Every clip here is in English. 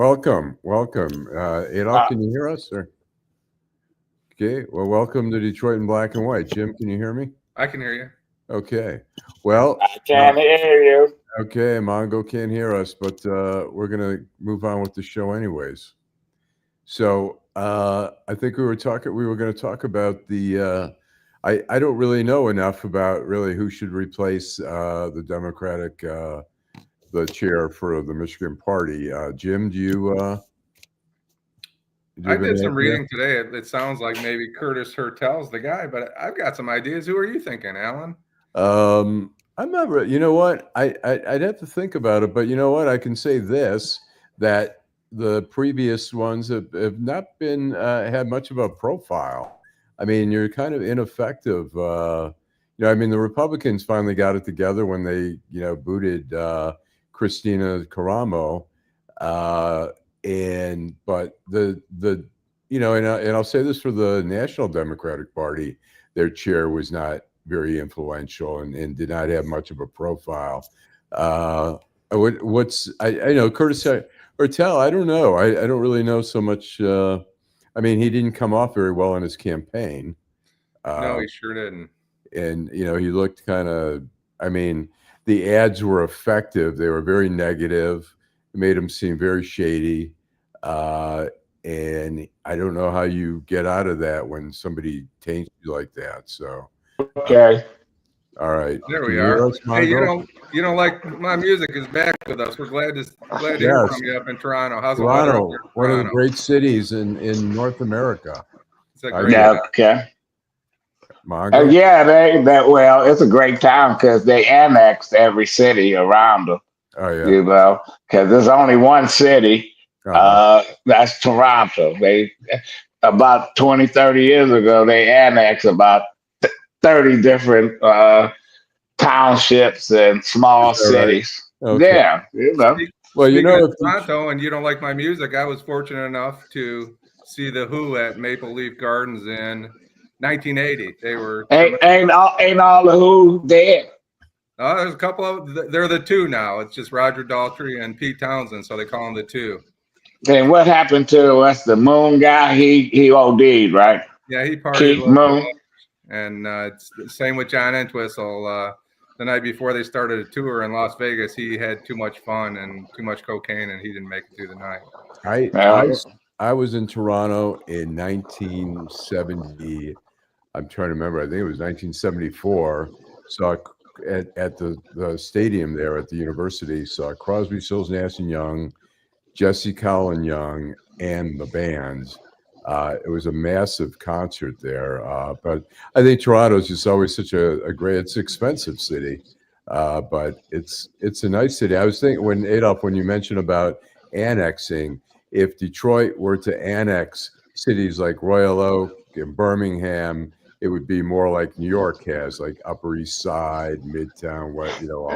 welcome. Adolph, can you hear us? Or? Okay, well, welcome to Detroit in Black and White. Jim, can you hear me? I can hear you. Okay, well. I can't hear you. Okay, Mongo can't hear us, but we're going to move on with the show anyways. So I think we were going to talk about the, I don't really know enough about really who should replace the Democratic, the chair for the Michigan party. Jim, do you I did some reading today. It sounds like maybe Curtis Hertel's the guy, but I've got some ideas. Who are you thinking, Allan? I'm not. You know what? I'd have to think about it, but you know what? I can say this: that the previous ones have not been had much of a profile. I mean, you're kind of ineffective. I mean, the Republicans finally got it together when they, booted Christina Caramo, but and I'll say this for the National Democratic Party, their chair was not very influential and did not have much of a profile. I know Curtis Hertel. I don't know. I don't really know so much. I mean, he didn't come off very well in his campaign. No, he sure didn't. And he looked kind of. I mean, the ads were effective. They were very negative. It made him seem very shady. And I don't know how you get out of that when somebody taints you like that. So. Okay. All right. There we are. Hey, you don't like my music is back with us. We're glad to hear from you up in Toronto. How's Toronto? The one of the great cities in North America. It's a great okay. Mongo? Well, it's a great town because they annexed every city around them. Oh yeah. Because there's only one city. That's Toronto. They about 20, 30 years ago they annexed about 30 different townships and small cities. Right? Okay. Yeah, Well, if Toronto and you don't like my music, I was fortunate enough to see the Who at Maple Leaf Gardens in 1980. They were ain't all the Who dead. There's a couple of. They're the two now. It's just Roger Daltrey and Pete Townsend, so they call them the two. And what happened to us? The Moon guy, he OD'd, right? Yeah, he partied. Keith Moon. And it's the same with John Entwistle. The night before they started a tour in Las Vegas, he had too much fun and too much cocaine, and he didn't make it through the night. I was in Toronto in 1970. I'm trying to remember. I think it was 1974. Saw at the stadium there at the university. Saw Crosby, Stills, Nash and Young, Jesse Colin Young, and the bands. It was a massive concert there, but I think Toronto is just always such a great. It's an expensive city, but it's a nice city. I was thinking when you mentioned about annexing, if Detroit were to annex cities like Royal Oak and Birmingham, it would be more like New York has, like Upper East Side, Midtown,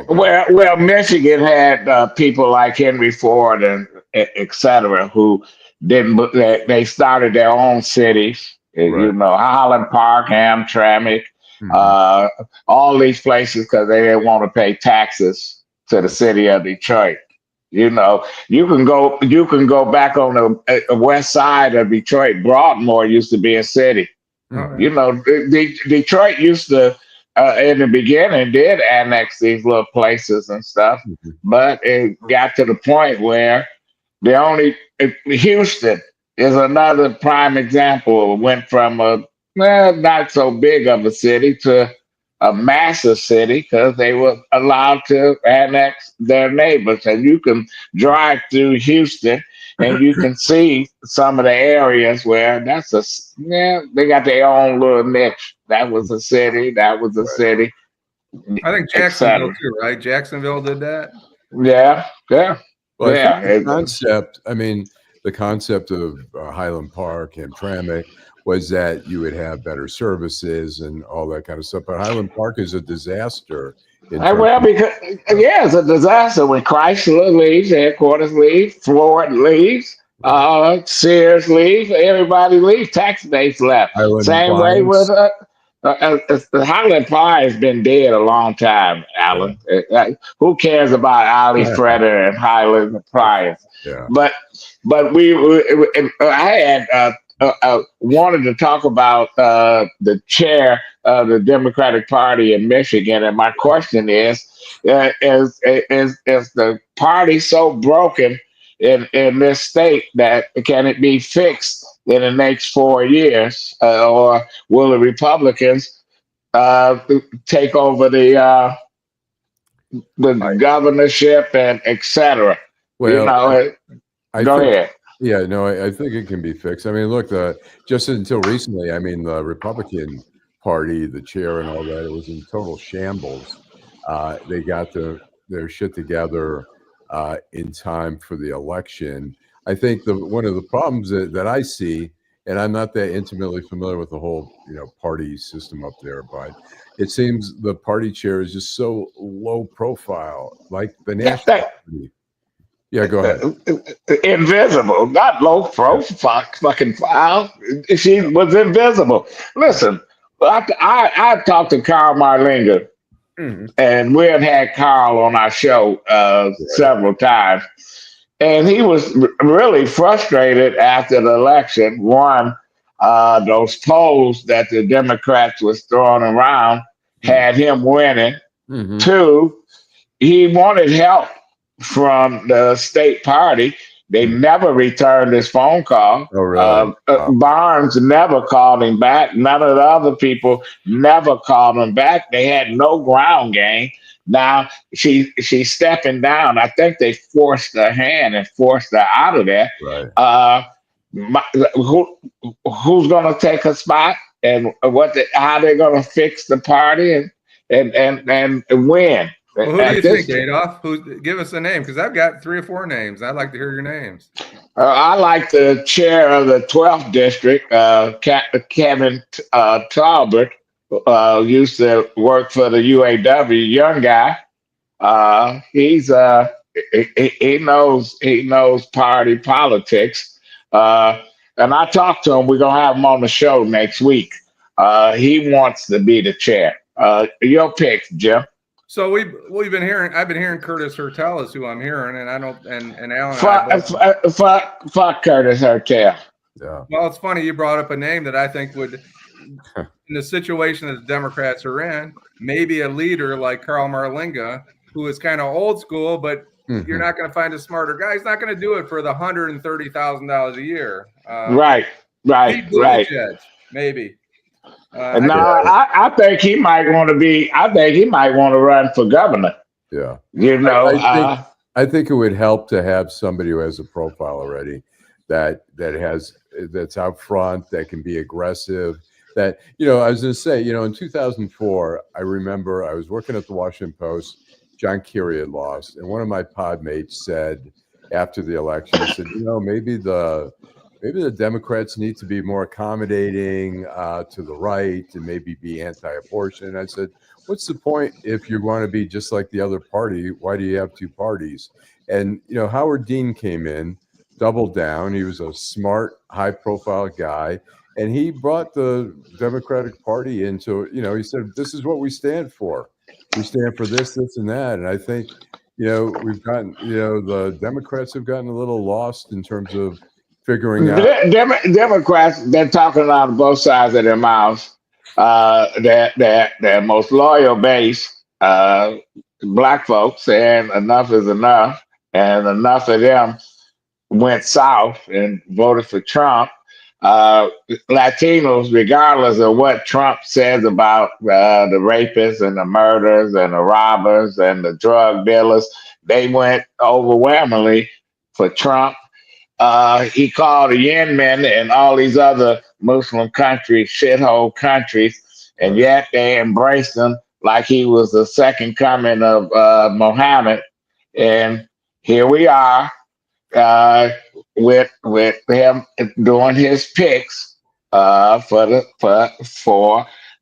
Well, Michigan had people like Henry Ford and et cetera who didn't. They started their own cities. Right. Highland Park, Hamtramck, all these places because they didn't want to pay taxes to the city of Detroit. You can go back on the west side of Detroit. Broadmoor used to be a city. Detroit used to, in the beginning, did annex these little places and stuff, but it got to the point where Houston is another prime example. It went from a not so big of a city to a massive city because they were allowed to annex their neighbors. And you can drive through Houston and you can see some of the areas where they got their own little niche. That was a city. That was a city. I think Jacksonville too, right? Jacksonville did that. Yeah. Well, the concept. I mean, the concept of Highland Park and Hamtramck was that you would have better services and all that kind of stuff. But Highland Park is a disaster. It's a disaster when Chrysler leaves, headquarters leaves, Ford leaves, Sears leaves, everybody leaves, tax base left. Same way with Highland Pie has been dead a long time, Allan. Who cares about Ali Freder and Highland Pie? Yeah. But I had wanted to talk about the chair of the Democratic Party in Michigan, and my question is the party so broken in this state that can it be fixed in the next 4 years, or will the Republicans take over the governorship and etc.? Well, go ahead. Yeah, no, I think it can be fixed. I mean, look, just until recently, I mean, the Republican Party, the chair and all that, it was in total shambles. They got their shit together in time for the election. I think one of the problems that I see, and I'm not that intimately familiar with the whole party system up there, but it seems the party chair is just so low profile, like the national party. Yeah, go ahead. Invisible, not low profile, fucking file. She was invisible. Listen, I talked to Carl Marlinger, and we had Carl on our show several times, and he was really frustrated after the election. One, those polls that the Democrats was throwing around had him winning. Two, he wanted help from the state party. They never returned his phone call. Oh, really? Barnes never called him back. None of the other people never called him back. They had no ground game. Now she's stepping down. I think they forced her hand and forced her out of there. Right. Who's going to take her spot, and how they're going to fix the party and win? Well, who do you think, Adolph? Give us a name, because I've got 3 or 4 names. I'd like to hear your names. I like the chair of the 12th district, Kevin Talbot, used to work for the UAW. Young guy. He knows party politics. And I talked to him. We're gonna have him on the show next week. He wants to be the chair. Your pick, Jim. So we've been hearing. I've been hearing Curtis Hertel is who I'm hearing, and I don't. And Allan. Fuck Curtis Hertel. Yeah. Well, it's funny you brought up a name that I think would, in the situation that the Democrats are in, maybe a leader like Carl Marlinga, who is kind of old school, but you're not going to find a smarter guy. He's not going to do it for the $130,000 a year. Right. Maybe. I think he might want to be. I think he might want to run for governor. Yeah, I think it would help to have somebody who has a profile already, that's out front, that can be aggressive. That I was going to say, in 2004, I remember I was working at the Washington Post. John Kerry had lost, and one of my pod mates said after the election, he said, maybe the Democrats need to be more accommodating to the right and maybe be anti-abortion. And I said, what's the point if you want to be just like the other party? Why do you have 2 parties? And, Howard Dean came in, doubled down. He was a smart, high-profile guy. And he brought the Democratic Party into, he said, this is what we stand for. We stand for this, this, and that. And I think, we've gotten, the Democrats have gotten a little lost in terms of figuring out. Democrats, they're talking out of both sides of their mouths. Their most loyal base, black folks, saying enough is enough, and enough of them went south and voted for Trump. Latinos, regardless of what Trump says about the rapists and the murderers and the robbers and the drug dealers, they went overwhelmingly for Trump. He called the Yemen and all these other Muslim countries shithole countries, and yet they embraced him like he was the second coming of Muhammad. And here we are with him doing his picks for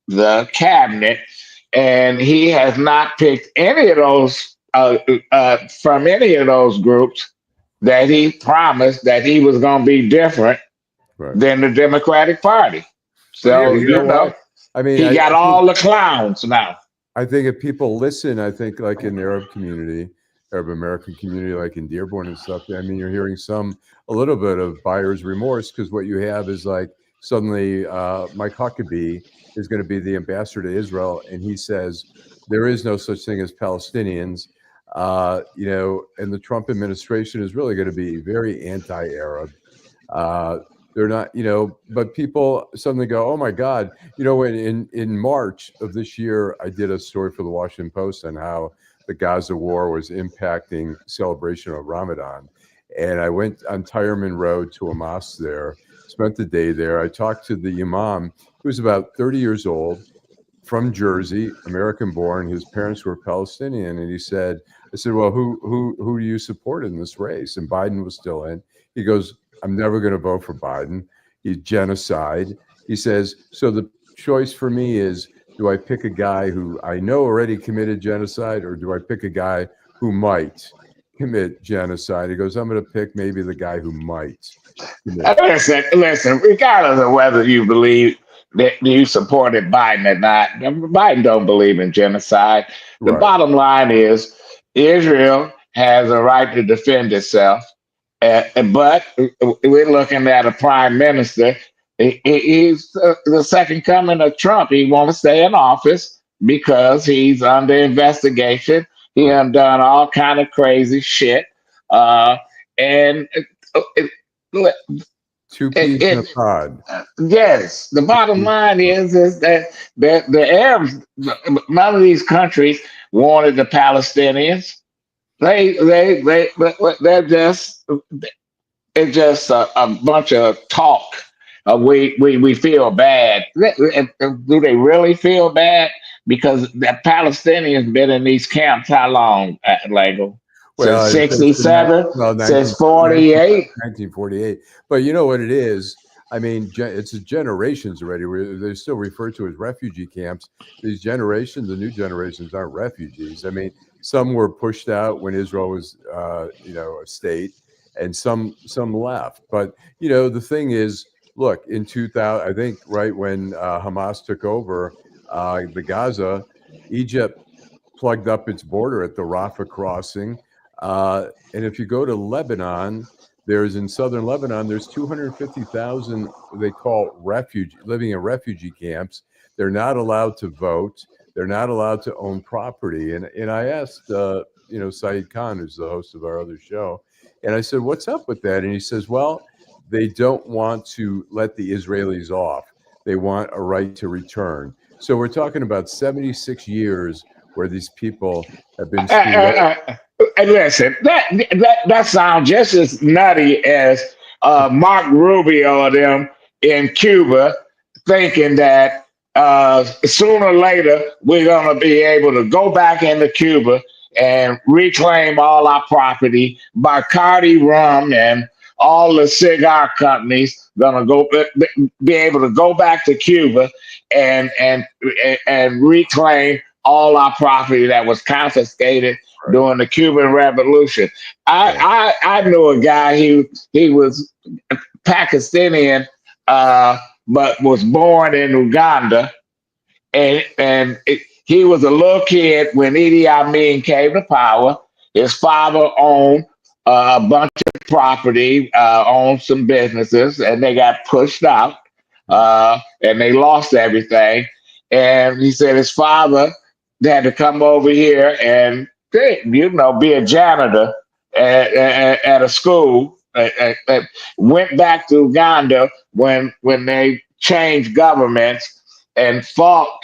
the cabinet, and he has not picked any of those from any of those groups that he promised that he was going to be different than the Democratic Party. So I mean, he got all the clowns now. I think if people listen, I think like in the Arab community, Arab American community, like in Dearborn and stuff, I mean, you're hearing a little bit of buyer's remorse, because what you have is like suddenly Mike Huckabee is going to be the ambassador to Israel, and he says there is no such thing as Palestinians, you know, and the Trump administration is really going to be very anti-Arab. They're not, you know, but people suddenly go, oh my God, you know, in March of this year, I did a story for the Washington Post on how the Gaza war was impacting celebration of Ramadan. And I went on Tyerman Road to a mosque there, spent the day there. I talked to the imam, who was about 30 years old, from Jersey, American born. His parents were Palestinian. And he said, I said, well, who do you support in this race? And Biden was still in. He goes, I'm never going to vote for Biden. He's genocide. He says, so the choice for me is, do I pick a guy who I know already committed genocide, or do I pick a guy who might commit genocide? He goes, I'm going to pick maybe the guy who might. Listen, regardless of whether you believe that you supported Biden or not, Biden don't believe in genocide. The bottom line is Israel has a right to defend itself. But we're looking at a prime minister. He's the second coming of Trump. He wants to stay in office because he's under investigation. He done all kind of crazy shit. And two peas in a pod. Yes, the bottom line is that the Arabs, none of these countries wanted the Palestinians. They're just, it's just a bunch of talk. We feel bad. Do they really feel bad? Because the Palestinians been in these camps how long, Lengel? Well, since 67, since 48. 1948. But you know what it is? I mean, it's generations already. They're still referred to as refugee camps. These generations, the new generations, aren't refugees. I mean, some were pushed out when Israel was, you know, a state, and some left. But you know, the thing is, look, in 2000, I think, right when Hamas took over the Gaza, Egypt plugged up its border at the Rafah crossing, and if you go to Lebanon, in southern Lebanon, there's 250,000 they call living in refugee camps. They're not allowed to vote. They're not allowed to own property. And I asked, you know, Saeed Khan, who's the host of our other show, and I said, what's up with that? And he says, well, they don't want to let the Israelis off. They want a right to return. So we're talking about 76 years where these people have been. Listen, that sounds just as nutty as Mark Rubio or them in Cuba thinking that sooner or later we're going to be able to go back into Cuba and reclaim all our property. Bacardi rum and all the cigar companies going to be able to go back to Cuba and reclaim all our property that was confiscated during the Cuban Revolution. I knew a guy. He was Pakistani, but was born in Uganda, and he was a little kid when Idi Amin came to power. His father owned a bunch of property, owned some businesses, and they got pushed out, and they lost everything. And he said his father had to come over here and, you know, be a janitor at a school. Went back to Uganda when they changed governments and fought.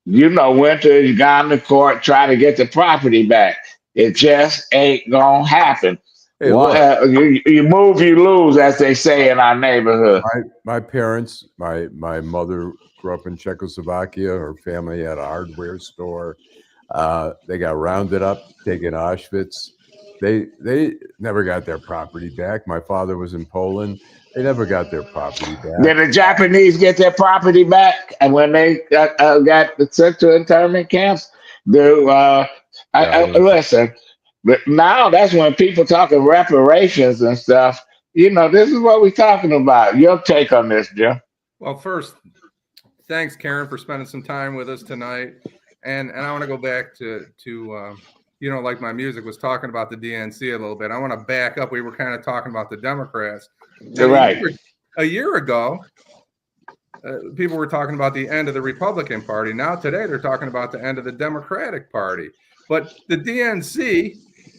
You know, went to Uganda court trying to get the property back. It just ain't gonna happen. Hey, you move, you lose, as they say in our neighborhood. My parents, my mother grew up in Czechoslovakia. Her family had a hardware store. They got rounded up, taken to Auschwitz. They never got their property back. My father was in Poland. They never got their property back. Did the Japanese get their property back? And when they got sent to internment camps, listen. But now that's when people talking reparations and stuff. You know, this is what we're talking about. Your take on this, Jim? Well, first, thanks, Karen, for spending some time with us tonight. And I want to go back to like my music was talking about the DNC a little bit. I want to back up. We were kind of talking about the Democrats. Right. A year ago, people were talking about the end of the Republican Party. Now today they're talking about the end of the Democratic Party. But the DNC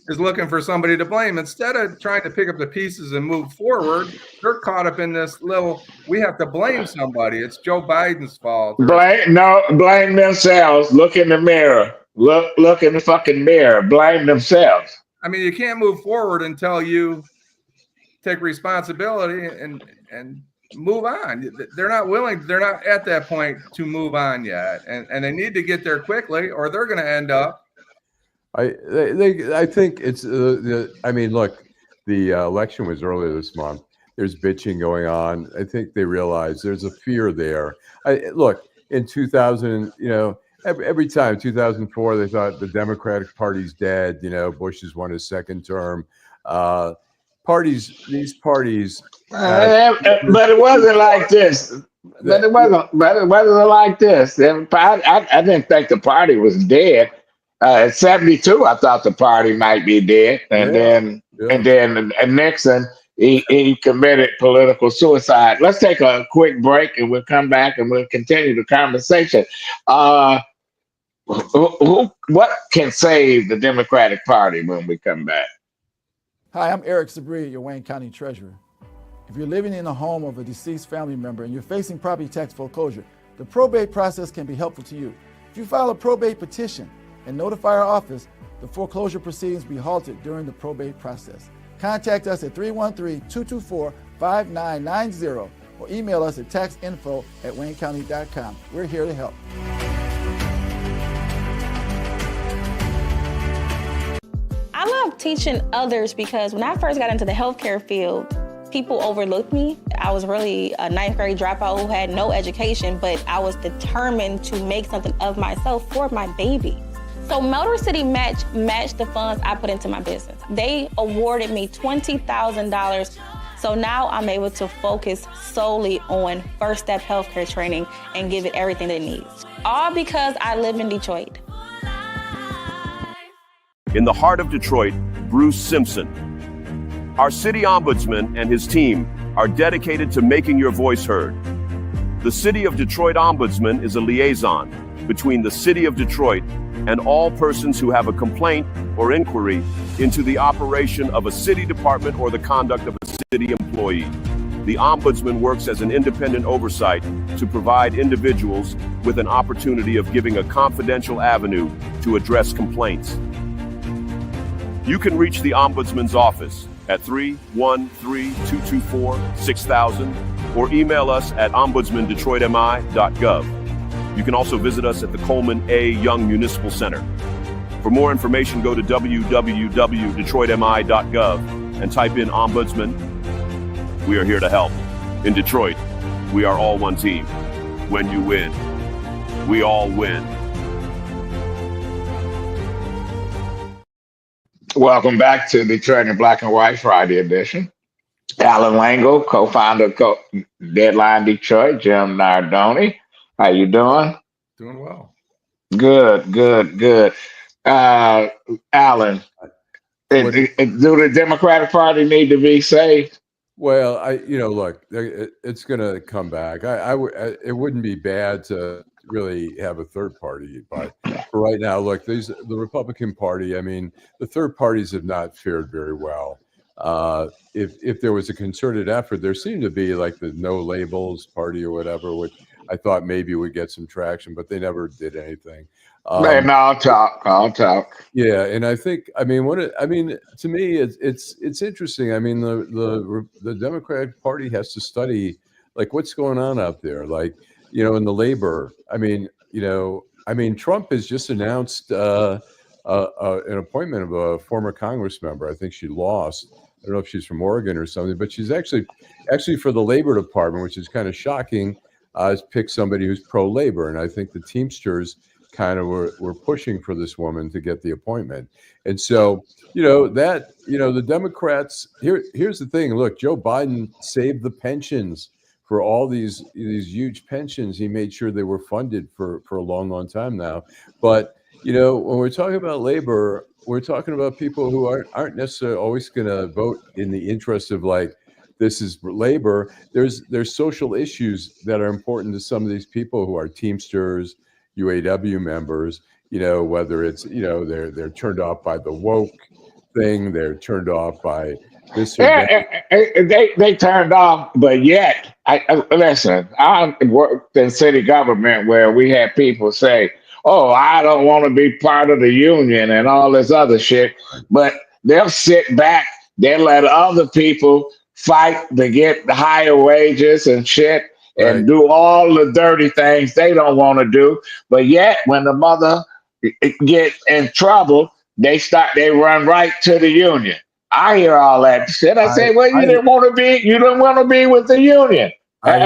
is looking for somebody to blame. Instead of trying to pick up the pieces and move forward, they're caught up in this little, we have to blame somebody. It's Joe Biden's fault. Blame themselves. Look in the mirror. Look in the fucking mirror. Blame themselves. I mean, you can't move forward until you take responsibility and move on. They're not willing. They're not at that point to move on yet. And they need to get there quickly or they're going to end up. I think it's I mean, look, the election was earlier this month. There's bitching going on. I think they realize there's a fear there. Look, in 2000, every time 2004, they thought the Democratic Party's dead. Bush has won his second term. These parties. But it wasn't like this. But it wasn't like this. I didn't think the party was dead. At 72, I thought the party might be dead, and then Nixon he committed political suicide. Let's take a quick break, and we'll come back and we'll continue the conversation. What can save the Democratic Party when we come back? Hi, I'm Eric Sabri, your Wayne County Treasurer. If you're living in the home of a deceased family member and you're facing property tax foreclosure, the probate process can be helpful to you. If you file a probate petition and notify our office, the foreclosure proceedings will be halted during the probate process. Contact us at 313-224-5990 or email us at taxinfo@waynecounty.com. We're here to help. I love teaching others because when I first got into the healthcare field, people overlooked me. I was really a ninth grade dropout who had no education, but I was determined to make something of myself for my baby. So Motor City matched the funds I put into my business. They awarded me $20,000. So now I'm able to focus solely on first step healthcare training and give it everything it needs. All because I live in Detroit. In the heart of Detroit, Bruce Simpson. Our city ombudsman and his team are dedicated to making your voice heard. The City of Detroit Ombudsman is a liaison between the City of Detroit and all persons who have a complaint or inquiry into the operation of a city department or the conduct of a city employee. The Ombudsman works as an independent oversight to provide individuals with an opportunity of giving a confidential avenue to address complaints. You can reach the Ombudsman's office at 313-224-6000 or email us at ombudsmandetroitmi.gov. You can also visit us at the Coleman A. Young Municipal Center. For more information, go to www.detroitmi.gov and type in Ombudsman. We are here to help. In Detroit, we are all one team. When you win, we all win. Welcome back to Detroit in Black and White Friday edition. Allan Lengel, co-founder of Deadline Detroit, Jim Nardone. How you doing? Doing well. Good. Allan, do the Democratic Party need to be saved? Well, look, it's going to come back. It wouldn't be bad to really have a third party, but for right now, look, the Republican Party. I mean, the third parties have not fared very well. If there was a concerted effort, there seemed to be like the No Labels Party or whatever, which I thought maybe would get some traction, but they never did anything. I'll talk. Yeah, and I think, to me, it's interesting. I mean, the Democratic Party has to study like what's going on out there, like in the labor. Trump has just announced an appointment of a former Congress member. I think she lost. I don't know if she's from Oregon or something, but she's actually for the Labor Department, which is kind of shocking. Has picked somebody who's pro-labor, and I think the Teamsters kind of were pushing for this woman to get the appointment. And so, the Democrats. Here's the thing. Look, Joe Biden saved the pensions for all these huge pensions. He made sure they were funded for a long time now. But you know, when we're talking about labor, we're talking about people who aren't necessarily always going to vote in the interest of like, this is labor. There's social issues that are important to some of these people who are Teamsters, UAW members. You know, whether it's, you know, they're turned off by the woke thing, they're turned off by this or that. They turned off, but yet, listen. I worked in city government where we had people say, "Oh, I don't want to be part of the union" and all this other shit. But they'll sit back. They'll let other people fight to get the higher wages and shit, and do all the dirty things they don't want to do. But yet, when the mother get in trouble, they run right to the union. I hear all that shit. I say, well, you didn't want to be with the union. I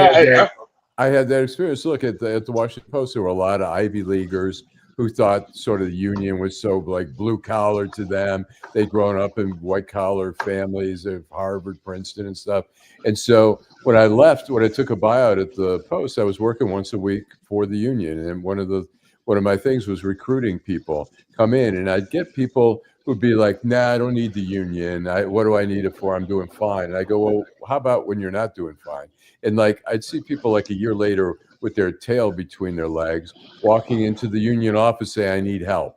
had that experience. Look at the Washington Post. There were a lot of Ivy Leaguers who thought sort of the union was so like blue collar to them. They'd grown up in white collar families of Harvard, Princeton, and stuff. And so when I left, when I took a buyout at the Post, I was working once a week for the union, and one of my things was recruiting people come in, and I'd get people who'd be like, nah, I don't need the union. What do I need it for? I'm doing fine. And I go, well, how about when you're not doing fine? And like, I'd see people like a year later with their tail between their legs, walking into the union office saying, I need help.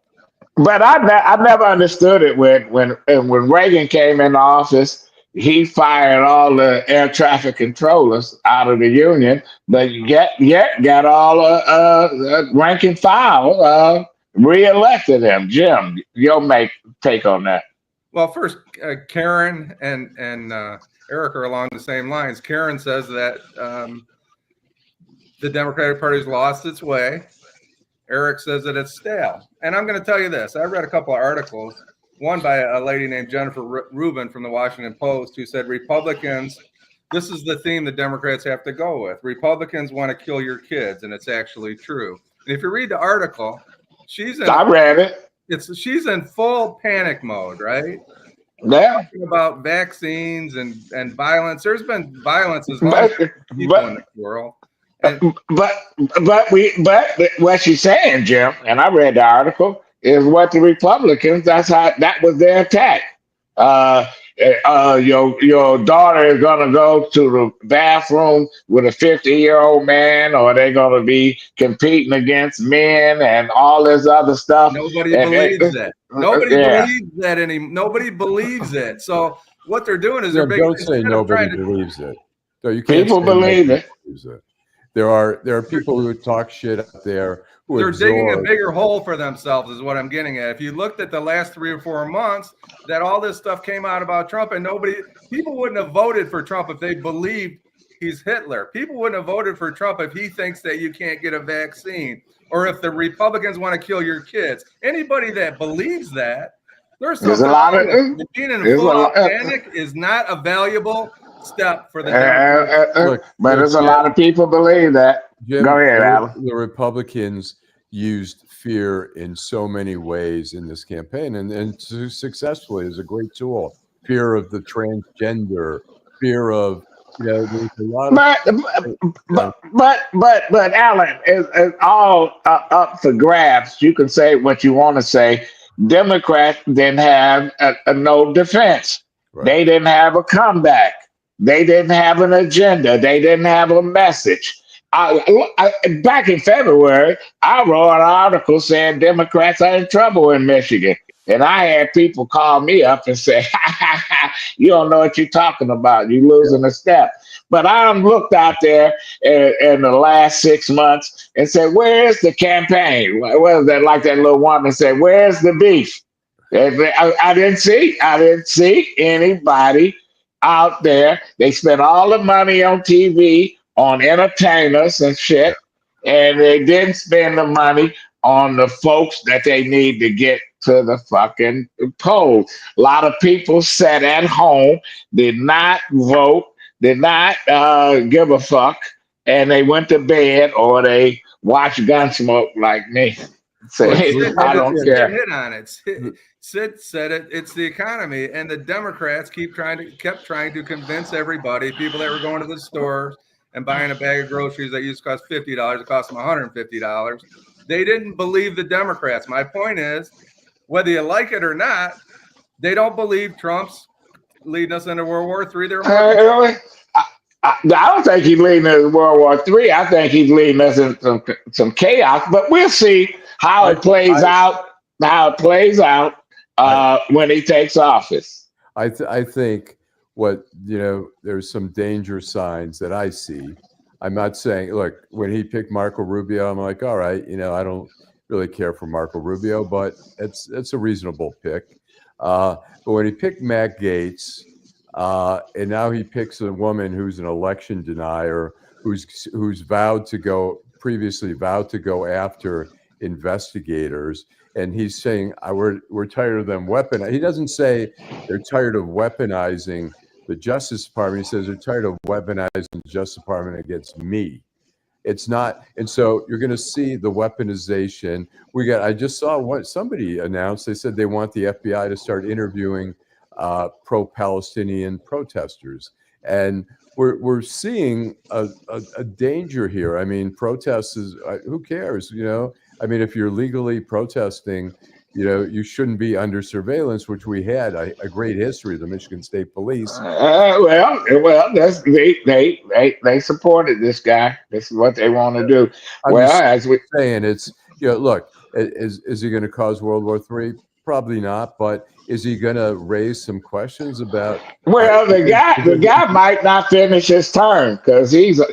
But I never understood it when Reagan came in office. He fired all the air traffic controllers out of the union, but yet got all rank and file reelected him. Jim, your take on that? Well, first, Karen and Eric are along the same lines. Karen says that the Democratic Party's lost its way. Eric says that it's stale. And I'm going to tell you this. I read a couple of articles, one by a lady named Jennifer Rubin from the Washington Post, who said Republicans, this is the theme the Democrats have to go with. Republicans want to kill your kids, and it's actually true. And if you read the article, I read it. She's in full panic mode, right? Yeah. Talking about vaccines and violence. There's been violence as long as people in the world. But what she's saying, Jim, and I read the article, is what the Republicans, that was their attack. Your daughter is gonna go to the bathroom with a 50-year-old man, or they're gonna be competing against men and all this other stuff. Nobody believes that. Nobody believes that Nobody believes it. So what they're doing is don't say nobody believes it. So you can't people believe it. There are people who talk shit out there who they're digging a bigger hole for themselves, is what I'm getting at. If you looked at the last 3 or 4 months, that all this stuff came out about Trump, and people wouldn't have voted for Trump if they believed he's Hitler. People wouldn't have voted for Trump if he thinks that you can't get a vaccine, or if the Republicans want to kill your kids. Anybody that believes that, there's a lot of being in full panic is not a valuable step for the Democrats. But there's a lot of people believe that. Jim, go ahead, Allan. The Republicans used fear in so many ways in this campaign, and successfully is a great tool. Fear of the transgender, fear of, there's a lot of. But Allan, it's all up for grabs. You can say what you want to say. Democrats didn't have no defense. Right. They didn't have a comeback. They didn't have an agenda. They didn't have a message. Back in February, I wrote an article saying Democrats are in trouble in Michigan. And I had people call me up and say, you don't know what you're talking about. You're losing a step. But I looked out there in the last 6 months and said, where's the campaign? What is that? Like that little woman said, where's the beef? I didn't see anybody out there. They spent all the money on TV, on entertainers and shit, and they didn't spend the money on the folks that they need to get to the fucking polls. A lot of people sat at home, did not vote, did not give a fuck, and they went to bed or they watched Gunsmoke like me. I don't care. Hit on it. Sid said it. It's the economy, and the Democrats kept trying to convince everybody, people that were going to the store and buying a bag of groceries that used to cost $50, it cost them $150. They didn't believe the Democrats. My point is, whether you like it or not, they don't believe Trump's leading us into World War III. They're more I don't think he's leading us in World War III. I think he's leading us in some chaos. But we'll see how it plays out. How it plays out when he takes office. I think there's some danger signs that I see. I'm not saying, look, when he picked Marco Rubio, I'm like, all right, I don't really care for Marco Rubio, but it's a reasonable pick. But when he picked Matt Gaetz, and now he picks a woman who's an election denier, who's previously vowed to go after investigators, and he's saying we're tired of them weaponizing. He doesn't say they're tired of weaponizing the Justice Department. He says they're tired of weaponizing the Justice Department against me. It's not, and so you're going to see the weaponization. I just saw somebody announced. They said they want the FBI to start interviewing pro-Palestinian protesters, and we're seeing a danger here. I mean, protests is who cares? I mean, if you're legally protesting, you shouldn't be under surveillance, which we had a great history of the Michigan State Police. Well, that's they supported this guy. This is what they want to do. As we're saying, it's look, is he going to cause World War III? Probably not, but is he going to raise some questions about? Well, the guy might not finish his term because he's about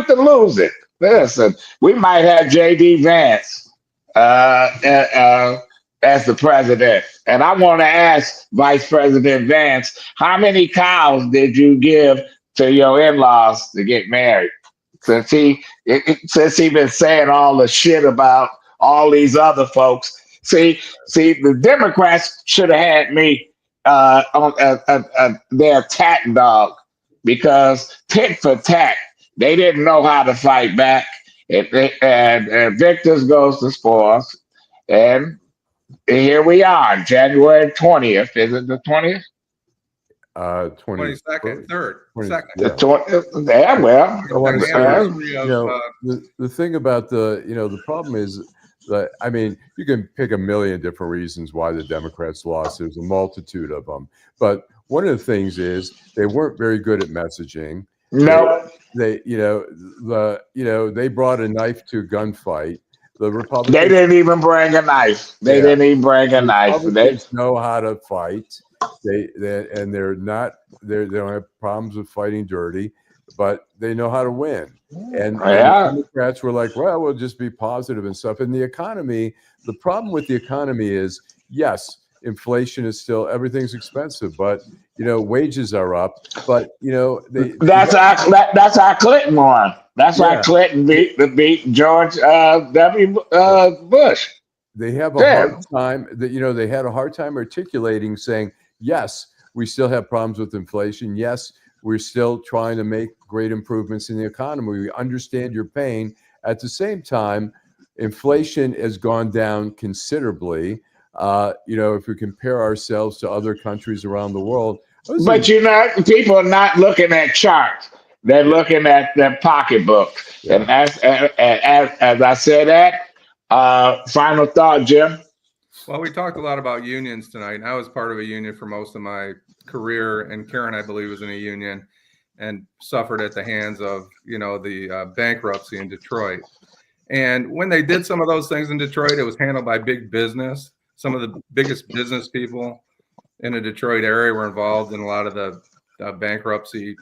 to lose it. Listen, we might have J.D. Vance as the president, and I want to ask Vice President Vance, how many cows did you give to your in-laws to get married? Since he been saying all the shit about all these other folks. See, the Democrats should have had me on their tat dog, because tit for tat, they didn't know how to fight back. And victors goes to spoils. And here we are, January 20th. Is it the 20th? 22nd, 3rd, 2nd. The thing about the problem is that, I mean, you can pick a million different reasons why the Democrats lost. There's a multitude of them. But one of the things is they weren't very good at messaging. No, they brought a knife to a gunfight. The Republicans, they didn't even bring a knife. They know how to fight. They don't have problems with fighting dirty, but they know how to win. And the Democrats were like, well, we'll just be positive and stuff. And the economy, the problem with the economy is, yes, inflation is still, everything's expensive, but wages are up. But that's our Clinton one. That's why Clinton beat George W. Bush. They have a hard time they had a hard time articulating, saying, yes, we still have problems with inflation. Yes, we're still trying to make great improvements in the economy. We understand your pain. At the same time, inflation has gone down considerably. If we compare ourselves to other countries around the world. But people are not looking at charts. They're looking at their pocketbook. Yeah. And as I said that, final thought, Jim. Well, we talked a lot about unions tonight. I was part of a union for most of my career, and Karen, I believe, was in a union and suffered at the hands of, the bankruptcy in Detroit. And when they did some of those things in Detroit, it was handled by big business. Some of the biggest business people in the Detroit area were involved in a lot of the bankruptcy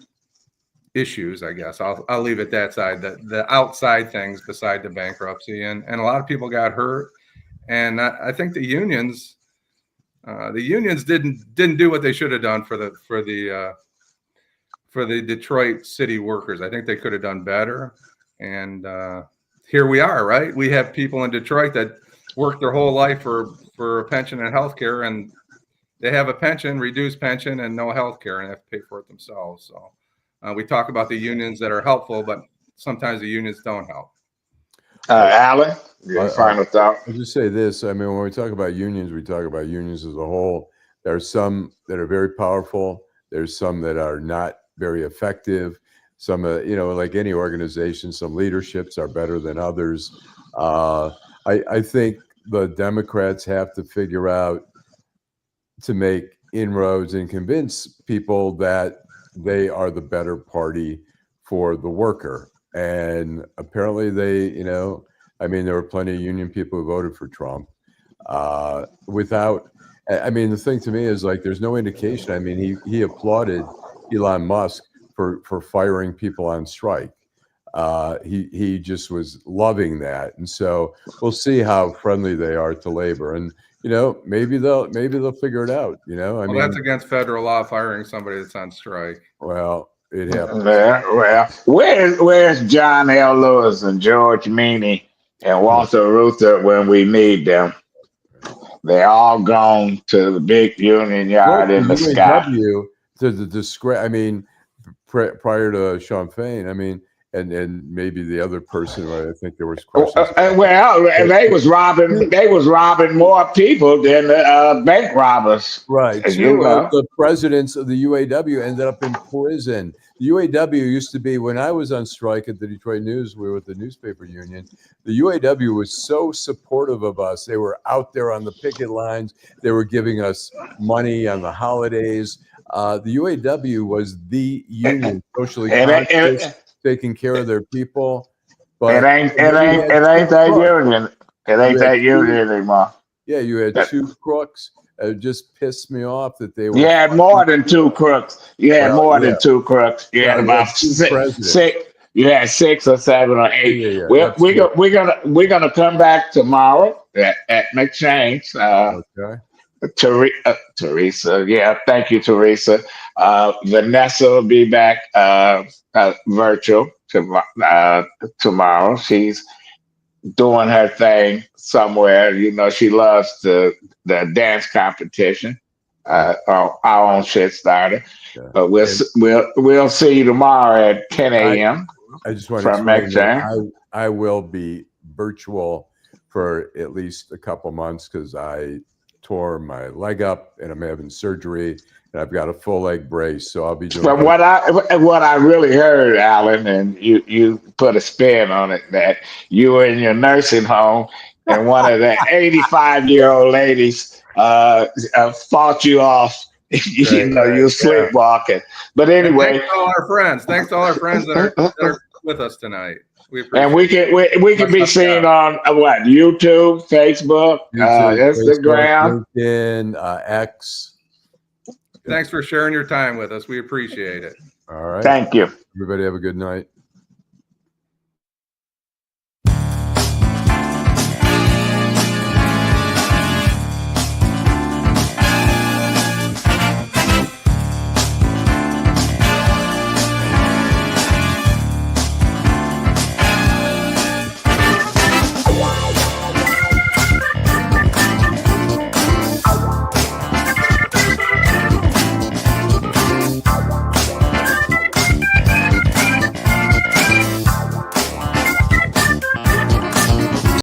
issues, I guess. I'll leave it that side, the outside things beside the bankruptcy. And a lot of people got hurt. And I think the unions didn't do what they should have done for the Detroit city workers. I think they could have done better. And here we are, right? We have people in Detroit that worked their whole life for a pension and health care, and they have a pension, reduced pension, and no health care, and have to pay for it themselves. So we talk about the unions that are helpful, but sometimes the unions don't help. Allan, final thought. I'll just say this. I mean, when we talk about unions, we talk about unions as a whole. There are some that are very powerful There's some that are not very effective. Some, like any organization, some leaderships are better than others. I think the Democrats have to figure out to make inroads and convince people that they are the better party for the worker. And apparently they, there were plenty of union people who voted for Trump the thing to me is like, there's no indication. I mean, he applauded Elon Musk for firing people on strike. He just was loving that. And so we'll see how friendly they are to labor. And, maybe they'll figure it out, That's against federal law, firing somebody that's on strike. Well, it happens. Well, where's John L. Lewis and George Meany and Walter Reuther when we need them? They're all gone to the big union yard in the sky. To the disgrace. Prior to Sean Fain, and maybe the other person. I think there was questions. They was robbing more people than bank robbers. Right. Two of the presidents of the UAW ended up in prison. The UAW used to be, when I was on strike at the Detroit News, we were with the newspaper union. The UAW was so supportive of us. They were out there on the picket lines. They were giving us money on the holidays. The UAW was the union, socially conscious, taking care of their people. But it ain't that union. It ain't that union anymore. Yeah, you had two crooks. It just pissed me off that they were. You had more than two crooks. You had more than two crooks. You had about six. You had 6 or 7 or 8. We're gonna come back tomorrow at McShane's. Okay. Teresa, thank you, Teresa. Vanessa will be back virtual tomorrow. She's doing her thing somewhere. She loves the dance competition. Our own shit started. Yeah. But we'll see you tomorrow at 10 a.m. I just want to explain I will be virtual for at least a couple months because I tore my leg up and I'm having surgery and I've got a full leg brace, so I'll be doing. But what I really heard, Allan, and you put a spin on it, that you were in your nursing home and one of the 85-year-old ladies fought you off. You're sleepwalking. But anyway, thanks to all our friends that are with us tonight. We can be seen on YouTube, Facebook, Instagram, LinkedIn, X. Thanks for sharing your time with us. We appreciate it. All right. Thank you. Everybody have a good night.